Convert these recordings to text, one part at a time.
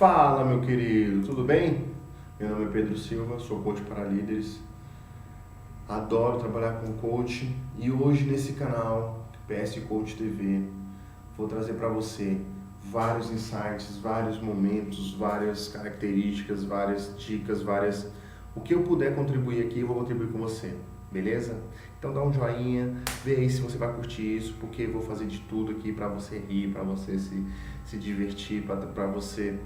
Fala, meu querido, tudo bem? Meu nome é Pedro Silva, sou coach para líderes. Adoro trabalhar com coach e hoje nesse canal PS Coach TV vou trazer para você vários insights, vários momentos, várias características, várias dicas, o que eu puder contribuir aqui eu vou contribuir com você, beleza? Então dá um joinha, vê aí se você vai curtir isso, porque eu vou fazer de tudo aqui para você rir, para você se divertir, para você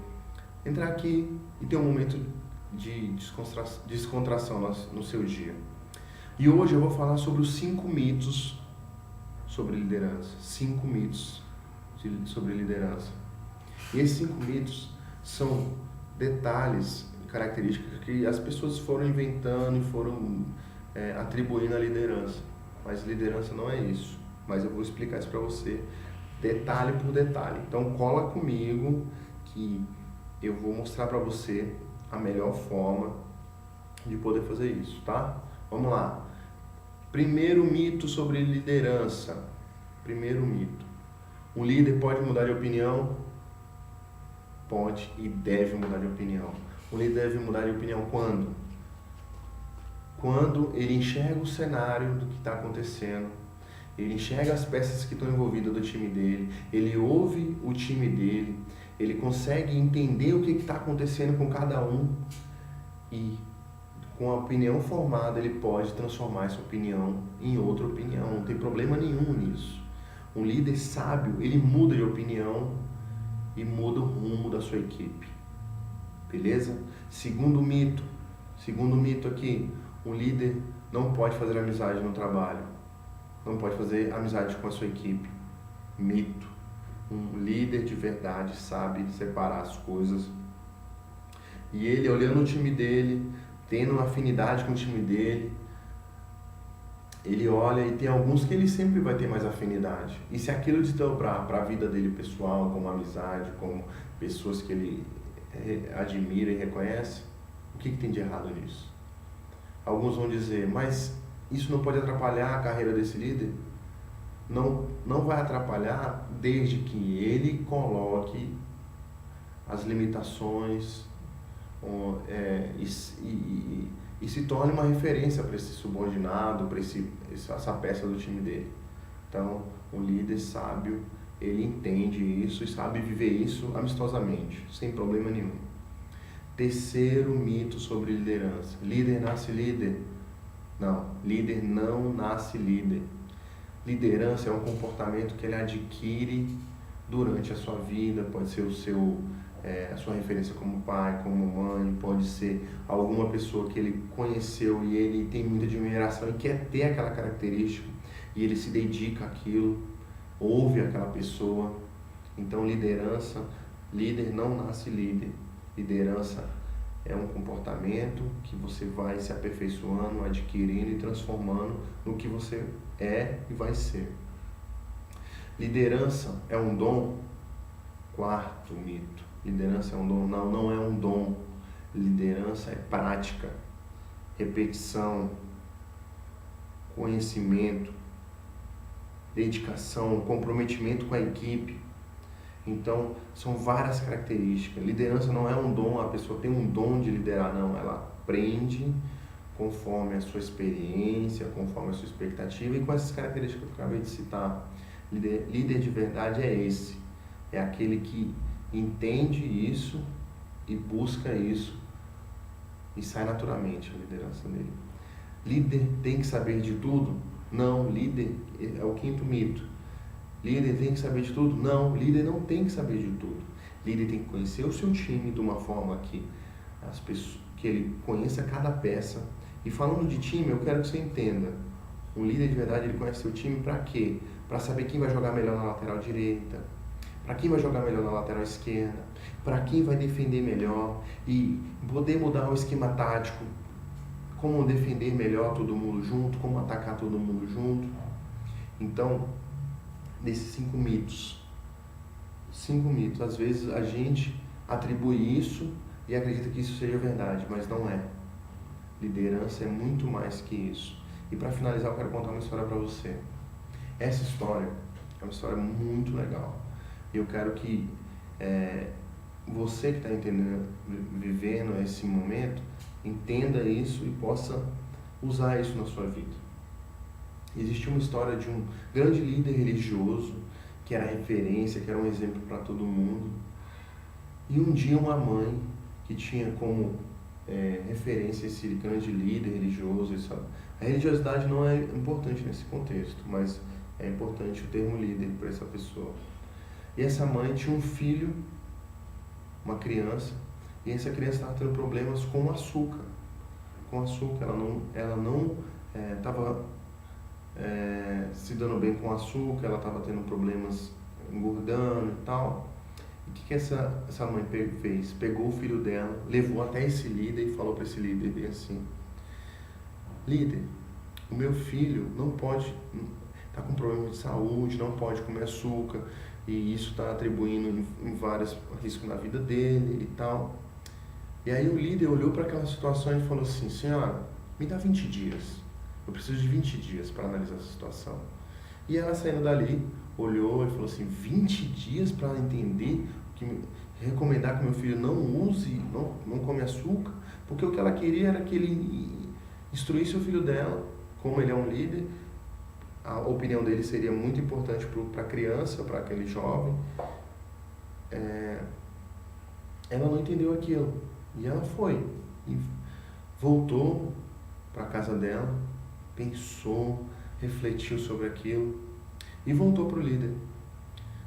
entrar aqui e ter um momento de descontração no seu dia. E hoje eu vou falar sobre os 5 mitos sobre liderança. 5 mitos sobre liderança. E esses 5 mitos são detalhes, características que as pessoas foram inventando e foram atribuindo à liderança. Mas liderança não é isso. Mas eu vou explicar isso para você, detalhe por detalhe. Então cola comigo que eu vou mostrar para você a melhor forma de poder fazer isso, tá? Vamos lá. Primeiro mito sobre liderança. Primeiro mito. Um líder pode mudar de opinião? Pode e deve mudar de opinião. Um líder deve mudar de opinião quando? Quando ele enxerga o cenário do que está acontecendo, ele enxerga as peças que estão envolvidas do time dele, ele ouve o time dele, ele consegue entender o que está acontecendo com cada um e com a opinião formada ele pode transformar essa opinião em outra opinião, não tem problema nenhum nisso. Um líder sábio, ele muda de opinião e muda o rumo da sua equipe, beleza? Segundo mito aqui, um líder não pode fazer amizade no trabalho, não pode fazer amizade com a sua equipe. Mito. Um líder de verdade sabe separar as coisas. E ele, olhando o time dele, tendo uma afinidade com o time dele, ele olha e tem alguns que ele sempre vai ter mais afinidade. E se aquilo desdobrar para a vida dele pessoal, como amizade, como pessoas que ele admira e reconhece, o que tem de errado nisso? Alguns vão dizer, mas isso não pode atrapalhar a carreira desse líder? Não vai atrapalhar desde que ele coloque as limitações e se torne uma referência para esse subordinado, para essa peça do time dele. Então, o líder sábio, ele entende isso e sabe viver isso amistosamente, sem problema nenhum. Terceiro mito sobre liderança. Líder nasce líder? Não, líder não nasce líder. Liderança é um comportamento que ele adquire durante a sua vida, pode ser a sua referência como pai, como mãe, pode ser alguma pessoa que ele conheceu e ele tem muita admiração e quer ter aquela característica e ele se dedica àquilo, ouve aquela pessoa. Então líder não nasce líder. Liderança é um comportamento que você vai se aperfeiçoando, adquirindo e transformando no que você é e vai ser. Liderança é um dom? Quarto mito. Liderança é um dom? Não, não é um dom. Liderança é prática, repetição, conhecimento, dedicação, comprometimento com a equipe. Então, são várias características. Liderança não é um dom, a pessoa tem um dom de liderar, não. Ela aprende conforme a sua experiência, conforme a sua expectativa e com essas características que eu acabei de citar. Líder de verdade é esse. É aquele que entende isso e busca isso e sai naturalmente a liderança dele. Líder tem que saber de tudo? Não, líder é o quinto mito. Líder tem que saber de tudo? Não, líder não tem que saber de tudo. Líder tem que conhecer o seu time de uma forma que ele conheça cada peça. E falando de time, eu quero que você entenda. Um líder de verdade, ele conhece seu time para quê? Para saber quem vai jogar melhor na lateral direita, para quem vai jogar melhor na lateral esquerda, para quem vai defender melhor e poder mudar o esquema tático, como defender melhor todo mundo junto, como atacar todo mundo junto. Então, desses 5 mitos, às vezes a gente atribui isso e acredita que isso seja verdade, mas não é. Liderança é muito mais que isso. E para finalizar, eu quero contar uma história para você. Essa história é uma história muito legal. Eu quero que você que está entendendo, vivendo esse momento, entenda isso e possa usar isso na sua vida. Existe uma história de um grande líder religioso que era referência, que era um exemplo para todo mundo. E um dia uma mãe que tinha como referência esse grande líder religioso, a religiosidade não é importante nesse contexto, mas é importante o termo líder para essa pessoa. E essa mãe tinha um filho, uma criança, e essa criança estava tendo problemas com açúcar. Ela não estava se dando bem com açúcar, ela estava tendo problemas engordando e tal. E o que essa mãe fez? Pegou o filho dela, levou até esse líder e falou para esse líder bem assim: líder, o meu filho não pode, está com problema de saúde, não pode comer açúcar, e isso está atribuindo em vários riscos na vida dele e tal. E aí o líder olhou para aquela situação e falou assim: senhora, me dá 20 dias, eu preciso de 20 dias para analisar essa situação. E ela, saindo dali, olhou e falou assim: 20 dias para entender, recomendar que meu filho não use, não come açúcar, porque o que ela queria era que ele instruísse o filho dela. Como ele é um líder, a opinião dele seria muito importante para a criança, para aquele jovem. Ela não entendeu aquilo, e ela foi, e voltou para a casa dela, pensou, refletiu sobre aquilo, e voltou para o líder,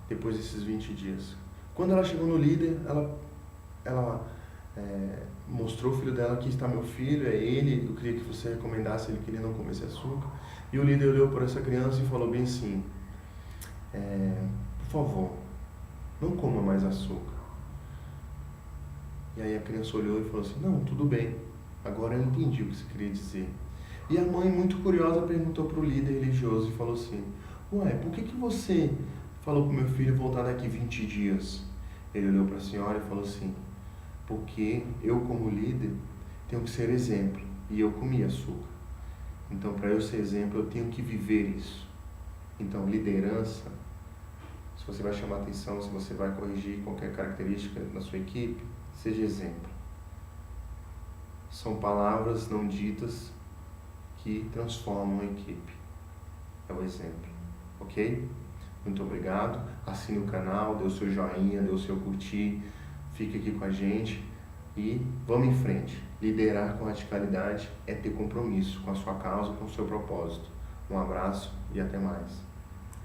depois desses 20 dias. Quando ela chegou no líder, ela mostrou o filho dela: aqui está meu filho, é ele, eu queria que você recomendasse ele que ele não comesse açúcar. E o líder olhou para essa criança e falou bem assim: por favor, não coma mais açúcar. E aí a criança olhou e falou assim: não, tudo bem, agora eu entendi o que você queria dizer. E a mãe, muito curiosa, perguntou para o líder religioso e falou assim: ué, por que você falou para o meu filho voltar daqui 20 dias? Ele olhou para a senhora e falou assim: porque eu, como líder, tenho que ser exemplo, e eu comi açúcar. Então, para eu ser exemplo, eu tenho que viver isso. Então, liderança, se você vai chamar atenção, se você vai corrigir qualquer característica na sua equipe, seja exemplo. São palavras não ditas que transformam a equipe. É o exemplo, ok? Muito obrigado. Assine o canal, dê o seu joinha, dê o seu curtir, fique aqui com a gente e vamos em frente. Liderar com radicalidade é ter compromisso com a sua causa, com o seu propósito. Um abraço e até mais.